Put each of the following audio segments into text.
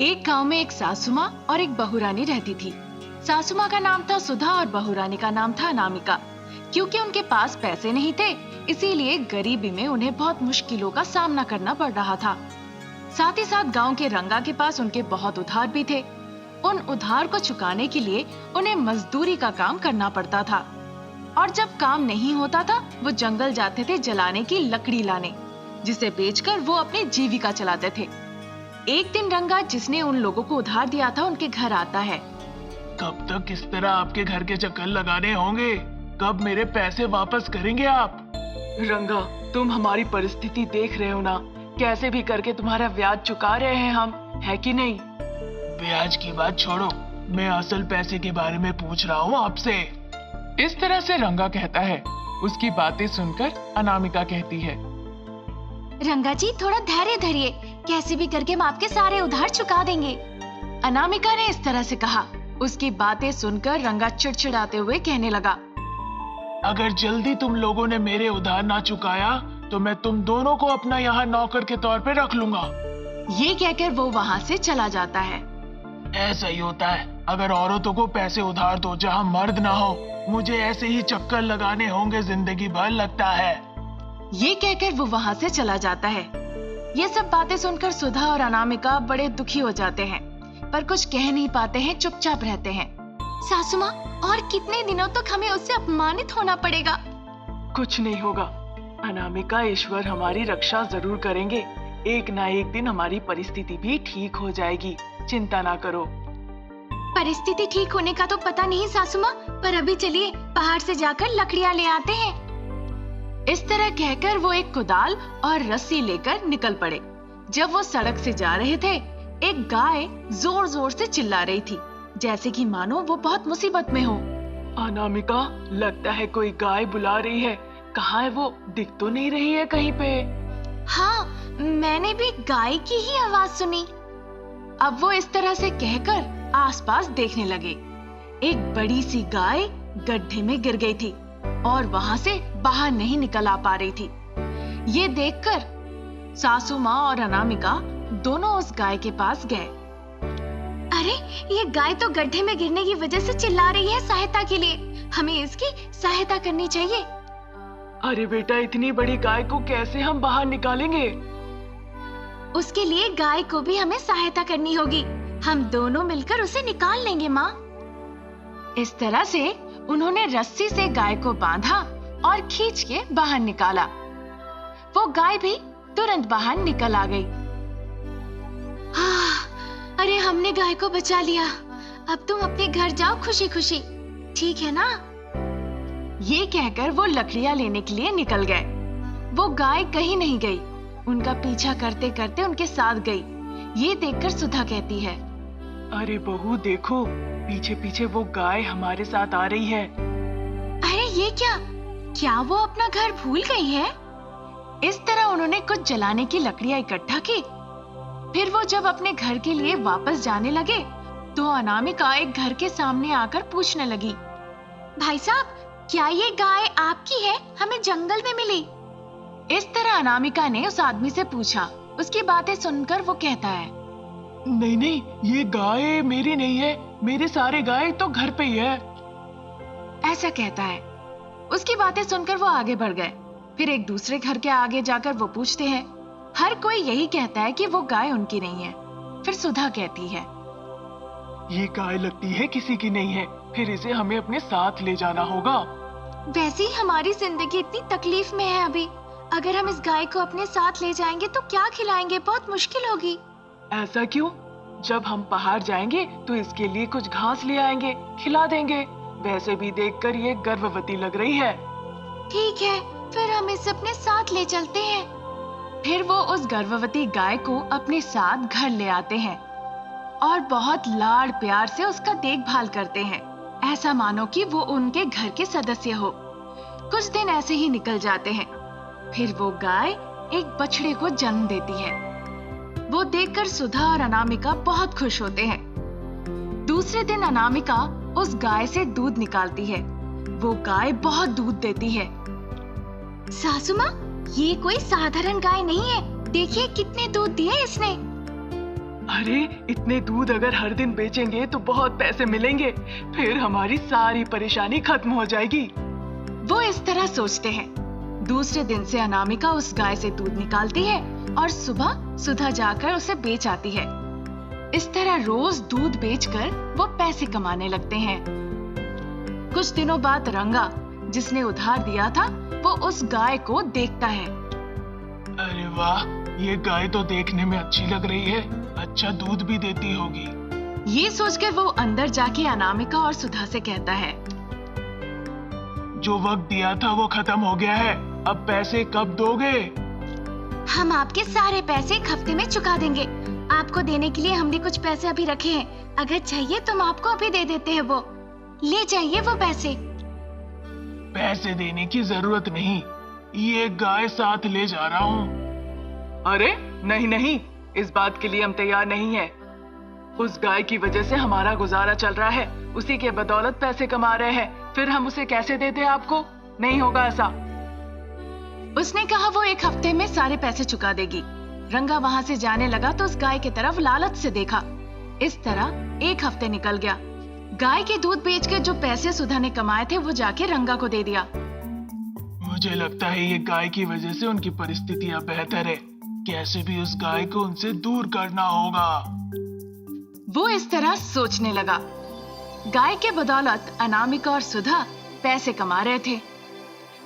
एक गांव में एक सासू माँ और एक बहुरानी रहती थी। सासू माँ का नाम था सुधा और बहुरानी का नाम था अनामिका। क्योंकि उनके पास पैसे नहीं थे, इसीलिए गरीबी में उन्हें बहुत मुश्किलों का सामना करना पड़ रहा था। साथ ही साथ गांव के रंगा के पास उनके बहुत उधार भी थे। उन उधार को चुकाने के लिए उन्हें मजदूरी का काम करना पड़ता था और जब काम नहीं होता था वो जंगल जाते थे जलाने की लकड़ी लाने, जिसे बेचकर वो अपनी जीविका चलाते थे। एक दिन रंगा, जिसने उन लोगों को उधार दिया था, उनके घर आता है। कब तक इस तरह आपके घर के चक्कर लगाने होंगे? कब मेरे पैसे वापस करेंगे आप? रंगा, तुम हमारी परिस्थिति देख रहे हो ना, कैसे भी करके तुम्हारा ब्याज चुका रहे हैं हम, है कि नहीं? ब्याज की बात छोड़ो, मैं असल पैसे के बारे में पूछ रहा हूँ आपसे। इस तरह से रंगा कहता है। उसकी बातें सुनकर अनामिका कहती है, रंगा जी थोड़ा धैर्य धरिए, कैसे भी करके हम आपके सारे उधार चुका देंगे। अनामिका ने इस तरह से कहा। उसकी बातें सुनकर रंगा चिड़चिड़ाते हुए कहने लगा, अगर जल्दी तुम लोगों ने मेरे उधार ना चुकाया तो मैं तुम दोनों को अपना यहाँ नौकर के तौर पे रख लूंगा। ये कहकर वो वहाँ से चला जाता है। ऐसा ही होता है, अगर औरतों को पैसे उधार दो जहाँ मर्द ना हो। मुझे ऐसे ही चक्कर लगाने होंगे जिंदगी भर, लगता है। ये कहकर वो वहाँ से चला जाता है। ये सब बातें सुनकर सुधा और अनामिका बड़े दुखी हो जाते हैं, पर कुछ कह नहीं पाते हैं, चुपचाप रहते हैं। सासू माँ, और कितने दिनों तक हमें उससे अपमानित होना पड़ेगा? कुछ नहीं होगा अनामिका, ईश्वर हमारी रक्षा जरूर करेंगे। एक ना एक दिन हमारी परिस्थिति भी ठीक हो जाएगी, चिंता ना करो। परिस्थिति ठीक होने का तो पता नहीं सासू माँ, पर अभी चलिए पहाड़ से जाकर लकड़ियाँ ले आते हैं। इस तरह कहकर वो एक कुदाल और रस्सी लेकर निकल पड़े। जब वो सड़क से जा रहे थे, एक गाय जोर जोर से चिल्ला रही थी, जैसे कि मानो वो बहुत मुसीबत में हो। अनामिका, लगता है कोई गाय बुला रही है। कहाँ है वो? दिख तो नहीं रही है कहीं पे। हाँ, मैंने भी गाय की ही आवाज सुनी। अब वो इस तरह से कहकर आसपास देखने लगे। एक बड़ी सी गाय गड्ढे में गिर गई थी और वहां से बाहर नहीं निकल आ पा रही थी। ये देखकर सासू माँ और अनामिका दोनों उस गाय के पास गए। अरे, ये गाय तो गड्ढे में गिरने की वजह से चिल्ला रही है सहायता के लिए। हमें इसकी सहायता करनी चाहिए। अरे बेटा, इतनी बड़ी गाय को कैसे हम बाहर निकालेंगे? उसके लिए गाय को भी हमें सहायता करनी होगी। हम दोनों मिलकर उसे निकाल लेंगे माँ। इस तरह से उन्होंने रस्सी से गाय को बांधा और खींच के बाहर निकाला। वो गाय भी तुरंत बाहर निकल आ गई। अरे, हमने गाय को बचा लिया। अब तुम अपने घर जाओ खुशी खुशी, ठीक है ना? ये कहकर वो लकड़ियां लेने के लिए निकल गए। वो गाय कहीं नहीं गई, उनका पीछा करते करते उनके साथ गई। ये देखकर सुधा कहती है, अरे बहू देखो, पीछे पीछे वो गाय हमारे साथ आ रही है। अरे ये क्या वो अपना घर भूल गई है? इस तरह उन्होंने कुछ जलाने की लकड़ियां इकट्ठा की। फिर वो जब अपने घर के लिए वापस जाने लगे तो अनामिका एक घर के सामने आकर पूछने लगी, भाई साहब, क्या ये गाय आपकी है? हमें जंगल में मिली। इस तरह अनामिका ने उस आदमी से पूछा। उसकी बातें सुनकर वो कहता है, नहीं नहीं, ये गाय मेरी नहीं है, मेरे सारे गाय तो घर पे ही है। ऐसा कहता है। उसकी बातें सुनकर वो आगे बढ़ गए। फिर एक दूसरे घर के आगे जाकर वो पूछते हैं। हर कोई यही कहता है कि वो गाय उनकी नहीं है। फिर सुधा कहती है, ये गाय लगती है किसी की नहीं है, फिर इसे हमें अपने साथ ले जाना होगा। वैसे ही हमारी जिंदगी इतनी तकलीफ में है अभी। अगर हम इस गाय को अपने साथ ले जाएंगे तो क्या खिलाएंगे? बहुत मुश्किल होगी। ऐसा क्यों? जब हम पहाड़ जाएंगे तो इसके लिए कुछ घास ले आएंगे, खिला देंगे। वैसे भी देखकर ये गर्भवती लग रही है। ठीक है, फिर हम इसे अपने साथ ले चलते हैं। फिर वो उस गर्भवती गाय को अपने साथ घर ले आते हैं और बहुत लाड़ प्यार से उसका देखभाल करते हैं, ऐसा मानो कि वो उनके घर के सदस्य हो। कुछ दिन ऐसे ही निकल जाते हैं। फिर वो गाय एक बछड़े को जन्म देती है। वो देखकर सुधा और अनामिका बहुत खुश होते हैं। दूसरे दिन अनामिका उस गाय से दूध निकालती है। वो गाय बहुत दूध देती है। सासू माँ, ये कोई साधारण गाय नहीं है। देखिए कितने दूध दिए इसने। अरे इतने दूध अगर हर दिन बेचेंगे तो बहुत पैसे मिलेंगे, फिर हमारी सारी परेशानी खत्म हो जाएगी। वो इस तरह सोचते हैं। दूसरे दिन से अनामिका उस गाय से दूध निकालती है और सुबह सुधा जाकर उसे बेच आती है। इस तरह रोज दूध बेचकर वो पैसे कमाने लगते हैं। कुछ दिनों बाद रंगा, जिसने उधार दिया था, वो उस गाय को देखता है। अरे वाह, ये गाय तो देखने में अच्छी लग रही है, अच्छा दूध भी देती होगी। ये सोचकर वो अंदर जाके अनामिका और सुधा से कहता है, जो वक्त दिया था वो खत्म हो गया है, अब पैसे कब दोगे? हम आपके सारे पैसे एक हफ्ते में चुका देंगे। आपको देने के लिए हमने कुछ पैसे अभी रखे हैं, अगर चाहिए तो हम आपको अभी दे देते हैं। वो ले जाइए वो पैसे। पैसे देने की जरूरत नहीं, ये गाय साथ ले जा रहा हूँ। अरे नहीं नहीं, इस बात के लिए हम तैयार नहीं हैं। उस गाय की वजह से हमारा गुजारा चल रहा है, उसी के बदौलत पैसे कमा रहे हैं, फिर हम उसे कैसे देते आपको? नहीं होगा ऐसा। उसने कहा वो एक हफ्ते में सारे पैसे चुका देगी। रंगा वहां से जाने लगा तो उस गाय की तरफ लालच से देखा। इस तरह एक हफ्ते निकल गया। गाय के दूध बेचकर जो पैसे सुधा ने कमाए थे वो जाके रंगा को दे दिया। मुझे लगता है ये गाय की वजह से उनकी परिस्थितियां बेहतर है, कैसे भी उस गाय को उनसे दूर करना होगा। वो इस तरह सोचने लगा। गाय के बदौलत अनामिका और सुधा पैसे कमा रहे थे।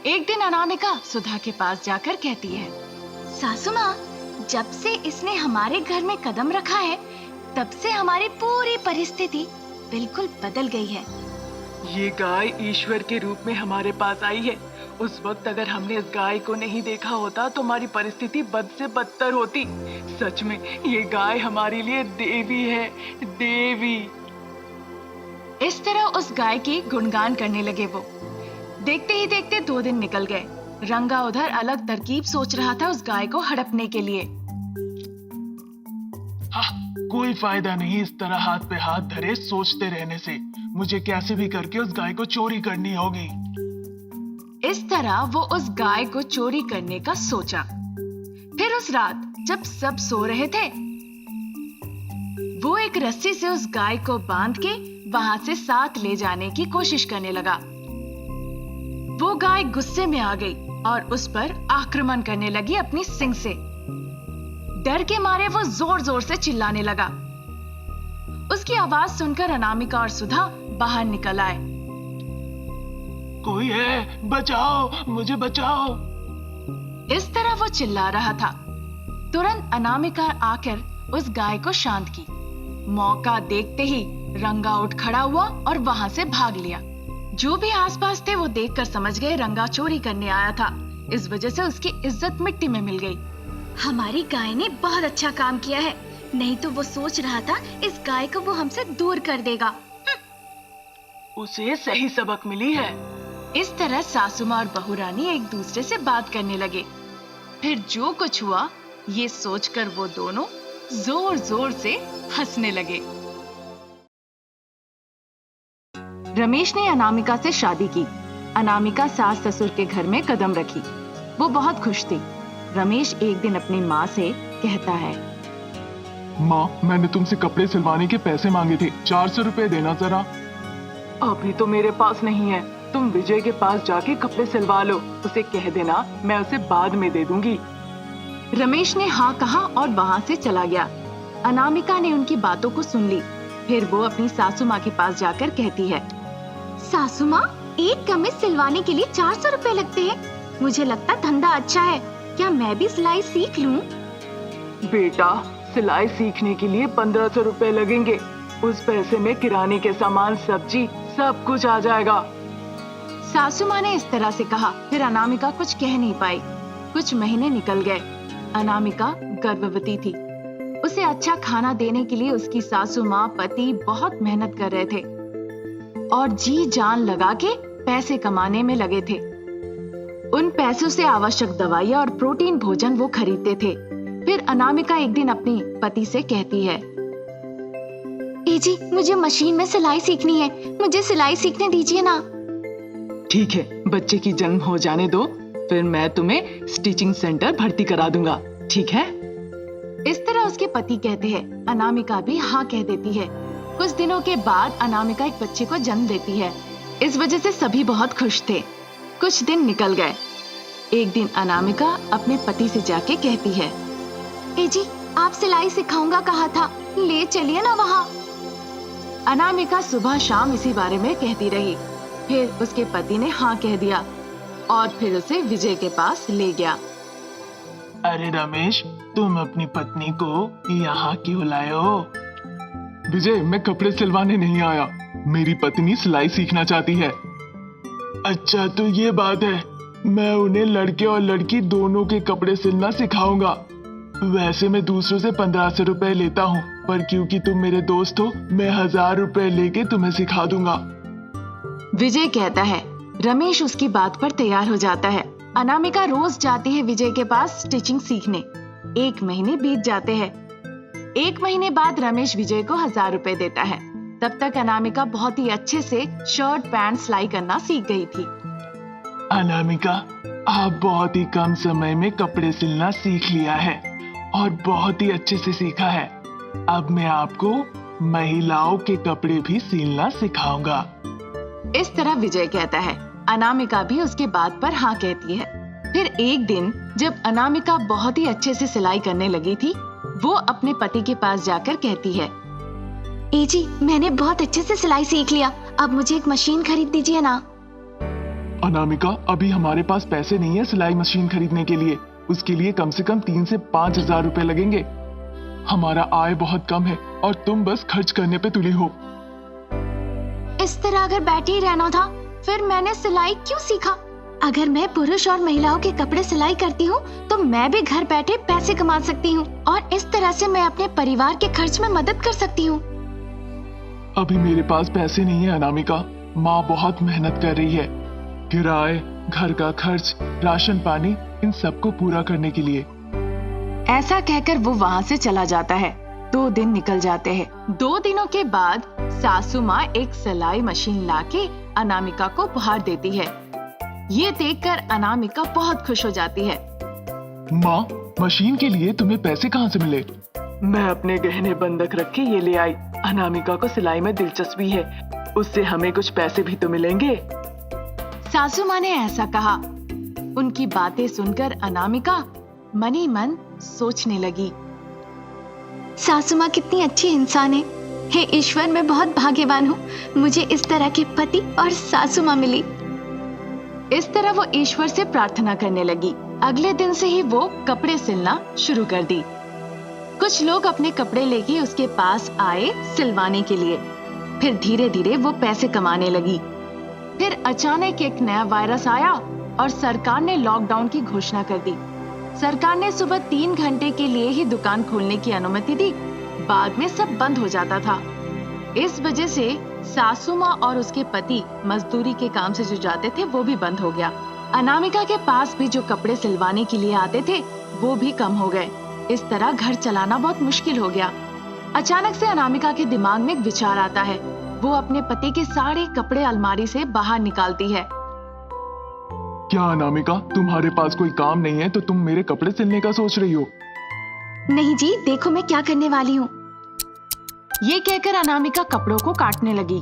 एक दिन अनामिका सुधा के पास जाकर कहती है, सासू माँ, जब से इसने हमारे घर में कदम रखा है, तब से हमारी पूरी परिस्थिति बिल्कुल बदल गई है। ये गाय ईश्वर के रूप में हमारे पास आई है। उस वक्त अगर हमने इस गाय को नहीं देखा होता तो हमारी परिस्थिति बद से बदतर होती। सच में ये गाय हमारे लिए देवी है, देवी। इस तरह उस गाय की गुणगान करने लगे वो। देखते ही देखते 2 दिन निकल गए। रंगा उधर अलग तरकीब सोच रहा था उस गाय को हड़पने के लिए। कोई फायदा नहीं इस तरह हाथ पे हाथ धरे सोचते रहने से, मुझे कैसे भी करके उस गाय को चोरी करनी होगी। इस तरह वो उस गाय को चोरी करने का सोचा। फिर उस रात जब सब सो रहे थे, वो एक रस्सी से उस गाय को बांध के वहां से साथ ले जाने की कोशिश करने लगा। वो गाय गुस्से में आ गई और उस पर आक्रमण करने लगी अपनी सींग से। डर के मारे वो जोर जोर से चिल्लाने लगा। उसकी आवाज सुनकर अनामिका और सुधा बाहर निकल आए। कोई है, बचाओ, मुझे बचाओ। इस तरह वो चिल्ला रहा था। तुरंत अनामिका आकर उस गाय को शांत की। मौका देखते ही रंगा उठ खड़ा हुआ और वहां से भाग लिया। जो भी आसपास थे वो देखकर समझ गए रंगा चोरी करने आया था। इस वजह से उसकी इज्जत मिट्टी में मिल गई। हमारी गाय ने बहुत अच्छा काम किया है, नहीं तो वो सोच रहा था इस गाय को वो हमसे दूर कर देगा। उसे सही सबक मिली है। इस तरह सासू माँ और बहू रानी एक दूसरे से बात करने लगे। फिर जो कुछ हुआ ये सोचकर वो दोनों जोर जोर से हंसने लगे। रमेश ने अनामिका से शादी की। अनामिका सास ससुर के घर में कदम रखी। वो बहुत खुश थी। रमेश एक दिन अपनी माँ से कहता है, माँ, मैंने तुमसे कपड़े सिलवाने के पैसे मांगे थे, 400 रुपए देना जरा। अभी तो मेरे पास नहीं है, तुम विजय के पास जाके कपड़े सिलवा लो, उसे कह देना मैं उसे बाद में दे दूंगी। रमेश ने हाँ कहा और वहां से चला गया। अनामिका ने उनकी बातों को सुन ली। फिर वो अपनी सासू माँ के पास जाकर कहती है, सासू माँ, एक कमीज सिलवाने के लिए 400 रुपए लगते हैं। मुझे लगता धंधा अच्छा है, क्या मैं भी सिलाई सीख लूं? बेटा, सिलाई सीखने के लिए 1500 रुपए लगेंगे। उस पैसे में किराने के सामान, सब्जी, सब कुछ आ जाएगा। सासू माँ ने इस तरह से कहा। फिर अनामिका कुछ कह नहीं पाई। कुछ महीने निकल गए। अनामिका गर्भवती थी। उसे अच्छा खाना देने के लिए उसकी सासू माँ पति बहुत मेहनत कर रहे थे और जी जान लगा के पैसे कमाने में लगे थे। उन पैसों से आवश्यक दवाइयाँ और प्रोटीन भोजन वो खरीदते थे। फिर अनामिका एक दिन अपनी पति से कहती है, ए जी, मुझे मशीन में सिलाई सीखनी है, मुझे सिलाई सीखने दीजिए ना। ठीक है, बच्चे की जन्म हो जाने दो, फिर मैं तुम्हें स्टिचिंग सेंटर भर्ती करा दूंगा, ठीक है? इस तरह उसके पति कहते हैं। अनामिका भी हाँ कह देती है। कुछ दिनों के बाद अनामिका एक बच्चे को जन्म देती है। इस वजह से सभी बहुत खुश थे। कुछ दिन निकल गए। एक दिन अनामिका अपने पति से जाके कहती है, ए जी, आप सिलाई सिखाऊंगा कहा था, ले चलिए ना वहाँ। अनामिका सुबह शाम इसी बारे में कहती रही। फिर उसके पति ने हाँ कह दिया और फिर उसे विजय के पास ले गया। अरे रमेश, तुम अपनी पत्नी को यहाँ क्यों लाए हो? विजय, मैं कपड़े सिलवाने नहीं आया। मेरी पत्नी सिलाई सीखना चाहती है। अच्छा तो ये बात है। मैं उन्हें लड़के और लड़की दोनों के कपड़े सिलना सिखाऊंगा। वैसे मैं दूसरों से 1500 रुपए लेता हूँ, पर क्योंकि तुम मेरे दोस्त हो, मैं 1000 रुपए लेके तुम्हें सिखा दूंगा। विजय कहता है। रमेश उसकी बात पर तैयार हो जाता है। अनामिका रोज जाती है विजय के पास स्टिचिंग सीखने। 1 महीने बीत जाते हैं। 1 महीने बाद रमेश विजय को 1000 रुपए देता है। तब तक अनामिका बहुत ही अच्छे से शर्ट पैंट सिलाई करना सीख गई थी। अनामिका, आप बहुत ही कम समय में कपड़े सिलना सीख लिया है और बहुत ही अच्छे से सीखा है। अब मैं आपको महिलाओं के कपड़े भी सिलना सिखाऊंगा। इस तरह विजय कहता है। अनामिका भी उसके बात पर हाँ कहती है। फिर एक दिन जब अनामिका बहुत ही अच्छे से सिलाई करने लगी थी, वो अपने पति के पास जाकर कहती है, ए जी, मैंने बहुत अच्छे से सिलाई सीख लिया। अब मुझे एक मशीन खरीद दीजिए ना। अनामिका, अभी हमारे पास पैसे नहीं है सिलाई मशीन खरीदने के लिए। उसके लिए कम से कम 3 से 5 हजार रुपए लगेंगे। हमारा आय बहुत कम है और तुम बस खर्च करने पे तुली हो। इस तरह अगर बैठे ही रहना था, फिर मैंने सिलाई क्यों सीखा? अगर मैं पुरुष और महिलाओं के कपड़े सिलाई करती हूँ, तो मैं भी घर बैठे पैसे कमा सकती हूँ और इस तरह से मैं अपने परिवार के खर्च में मदद कर सकती हूँ। अभी मेरे पास पैसे नहीं है अनामिका। माँ बहुत मेहनत कर रही है, किराए, घर का खर्च, राशन पानी, इन सबको पूरा करने के लिए। ऐसा कहकर वो वहाँ से चला जाता है। 2 दिन निकल जाते हैं। 2 दिनों के बाद सासू माँ एक सिलाई मशीन लाके अनामिका को उपहार देती है। ये देखकर अनामिका बहुत खुश हो जाती है। माँ, मशीन के लिए तुम्हें पैसे कहाँ से मिले? मैं अपने गहने बंधक रख के ये ले आई। अनामिका को सिलाई में दिलचस्पी है, उससे हमें कुछ पैसे भी तो मिलेंगे। सासू माँ ने ऐसा कहा। उनकी बातें सुनकर अनामिका मन ही मन सोचने लगी। सासू माँ कितनी अच्छी इंसान है। हे ईश्वर, मैं बहुत भाग्यवान हूँ, मुझे इस तरह के पति और सासू माँ मिली। इस तरह वो ईश्वर से प्रार्थना करने लगी। अगले दिन से ही वो कपड़े सिलना शुरू कर दी। कुछ लोग अपने कपड़े लेके उसके पास आए सिलवाने के लिए। फिर धीरे धीरे वो पैसे कमाने लगी। फिर अचानक एक नया वायरस आया और सरकार ने लॉकडाउन की घोषणा कर दी। सरकार ने सुबह 3 घंटे के लिए ही दुकान खोलने की अनुमति दी। बाद में सब बंद हो जाता था। इस वजह से सासू माँ और उसके पति मजदूरी के काम से जो जाते थे वो भी बंद हो गया। अनामिका के पास भी जो कपड़े सिलवाने के लिए आते थे वो भी कम हो गए। इस तरह घर चलाना बहुत मुश्किल हो गया। अचानक से अनामिका के दिमाग में एक विचार आता है। वो अपने पति के सारे कपड़े अलमारी से बाहर निकालती है। क्या अनामिका, तुम्हारे पास कोई काम नहीं है तो तुम मेरे कपड़े सिलने का सोच रही हो? नहीं जी, देखो मैं क्या करने वाली हूँ। ये कहकर अनामिका कपड़ों को काटने लगी।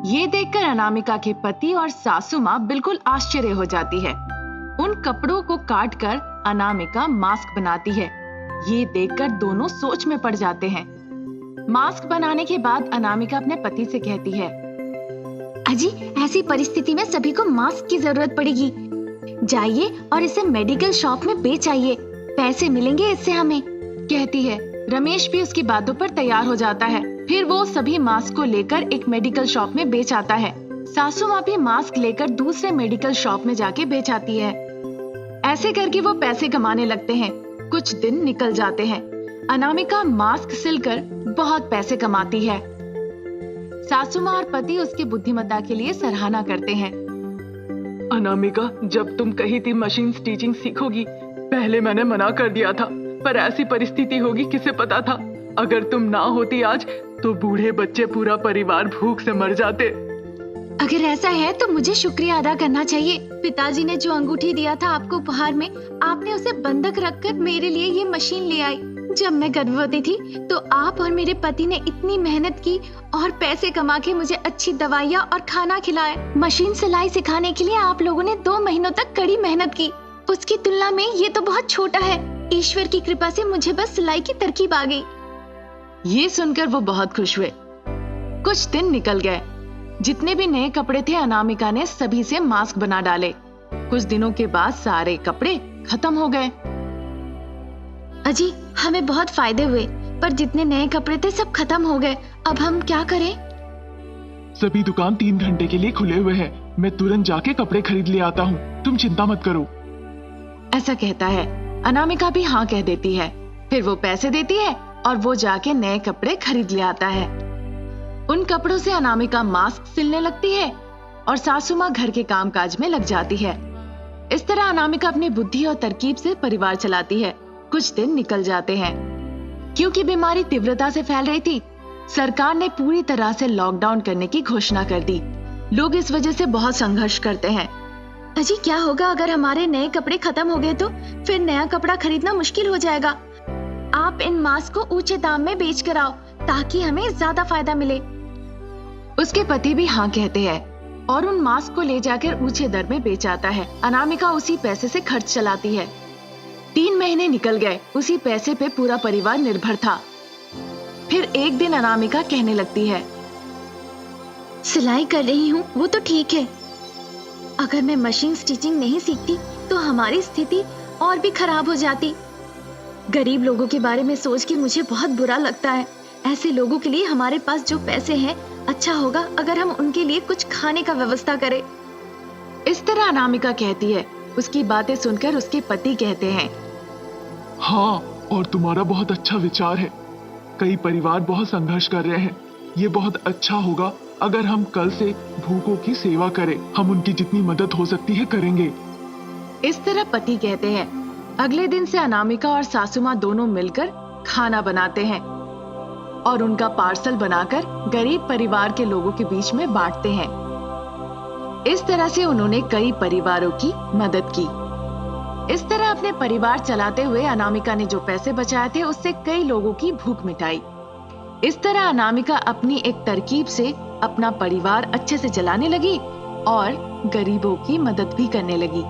ये देखकर अनामिका के पति और सासू माँ बिल्कुल आश्चर्य हो जाती है। उन कपड़ों को काटकर अनामिका मास्क बनाती है। ये देखकर दोनों सोच में पड़ जाते हैं। मास्क बनाने के बाद अनामिका अपने पति से कहती है, अजी, ऐसी परिस्थिति में सभी को मास्क की जरूरत पड़ेगी। जाइए और इसे मेडिकल शॉप में बेच आइए, पैसे मिलेंगे इससे हमें। कहती है। रमेश भी उसकी बातों पर तैयार हो जाता है। फिर वो सभी मास्क को लेकर एक मेडिकल शॉप में बेच आता है। सासू माँ भी मास्क लेकर दूसरे मेडिकल शॉप में जाके बेच आती है। ऐसे करके वो पैसे कमाने लगते हैं। कुछ दिन निकल जाते हैं। अनामिका मास्क सिलकर बहुत पैसे कमाती है। सासू माँ और पति उसकी बुद्धिमत्ता के लिए सराहना करते हैं। अनामिका, जब तुम कही थी मशीन स्टिचिंग सीखोगी, पहले मैंने मना कर दिया था, पर ऐसी परिस्थिति होगी किसे पता था। अगर तुम ना होती आज तो बूढ़े बच्चे पूरा परिवार भूख से मर जाते। अगर ऐसा है तो मुझे शुक्रिया अदा करना चाहिए। पिताजी ने जो अंगूठी दिया था आपको उपहार में, आपने उसे बंधक रखकर मेरे लिए ये मशीन ले आई। जब मैं गर्भवती थी तो आप और मेरे पति ने इतनी मेहनत की और पैसे कमा के मुझे अच्छी दवाइयाँ और खाना खिलाए। मशीन सिलाई सिखाने के लिए आप लोगों ने 2 महीनों तक कड़ी मेहनत की। उसकी तुलना में ये तो बहुत छोटा है। ईश्वर की कृपा से मुझे बस सिलाई की तरकीब आ गई। ये सुनकर वो बहुत खुश हुए। कुछ दिन निकल गए। जितने भी नए कपड़े थे अनामिका ने सभी से मास्क बना डाले। कुछ दिनों के बाद सारे कपड़े खत्म हो गए। अजी, हमें बहुत फायदे हुए, पर जितने नए कपड़े थे सब खत्म हो गए। अब हम क्या करें? सभी दुकान 3 घंटे के लिए खुले हुए हैं। मैं तुरंत जाके कपड़े खरीद ले आता हूँ, तुम चिंता मत करो। ऐसा कहता है। अनामिका भी हाँ कह देती है। फिर वो पैसे देती है और वो जाके नए कपड़े खरीद ले आता है। उन कपड़ों से अनामिका मास्क सिलने लगती है और सासू माँ घर के कामकाज में लग जाती है। इस तरह अनामिका अपनी बुद्धि और तरकीब से परिवार चलाती है। कुछ दिन निकल जाते हैं। क्योंकि बीमारी तीव्रता से फैल रही थी, सरकार ने पूरी तरह से लॉकडाउन करने की घोषणा कर दी। लोग इस वजह से बहुत संघर्ष करते हैं। अजी, क्या होगा अगर हमारे नए कपड़े खत्म हो गए तो? फिर नया कपड़ा खरीदना मुश्किल हो जाएगा। आप इन मास्क को ऊंचे दाम में बेच कर आओ ताकि हमें ज्यादा फायदा मिले। उसके पति भी हाँ कहते हैं और उन मास्क को ले जाकर ऊंचे दर में बेच आता है। अनामिका उसी पैसे से खर्च चलाती है। 3 महीने निकल गए। उसी पैसे पे पूरा परिवार निर्भर था। फिर एक दिन अनामिका कहने लगती है, सिलाई कर रही हूँ वो तो ठीक है, अगर मैं मशीन स्टिचिंग नहीं सीखती तो हमारी स्थिति और भी खराब हो जाती। गरीब लोगों के बारे में सोच के मुझे बहुत बुरा लगता है। ऐसे लोगों के लिए हमारे पास जो पैसे हैं, अच्छा होगा अगर हम उनके लिए कुछ खाने का व्यवस्था करें। इस तरह अनामिका कहती है। उसकी बातें सुनकर उसके पति कहते हैं, हाँ, और तुम्हारा बहुत अच्छा विचार है। कई परिवार बहुत संघर्ष कर रहे हैं। ये बहुत अच्छा होगा अगर हम कल से भूखों की सेवा करें। हम उनकी जितनी मदद हो सकती है करेंगे। इस तरह पति कहते हैं। अगले दिन से अनामिका और सासू माँ दोनों मिलकर खाना बनाते हैं और उनका पार्सल बनाकर गरीब परिवार के लोगों के बीच में बांटते हैं। इस तरह से उन्होंने कई परिवारों की मदद की। इस तरह अपने परिवार चलाते हुए अनामिका ने जो पैसे बचाए थे उससे कई लोगों की भूख मिटाई। इस तरह अनामिका अपनी एक तरकीब से अपना परिवार अच्छे से चलाने लगी और गरीबों की मदद भी करने लगी।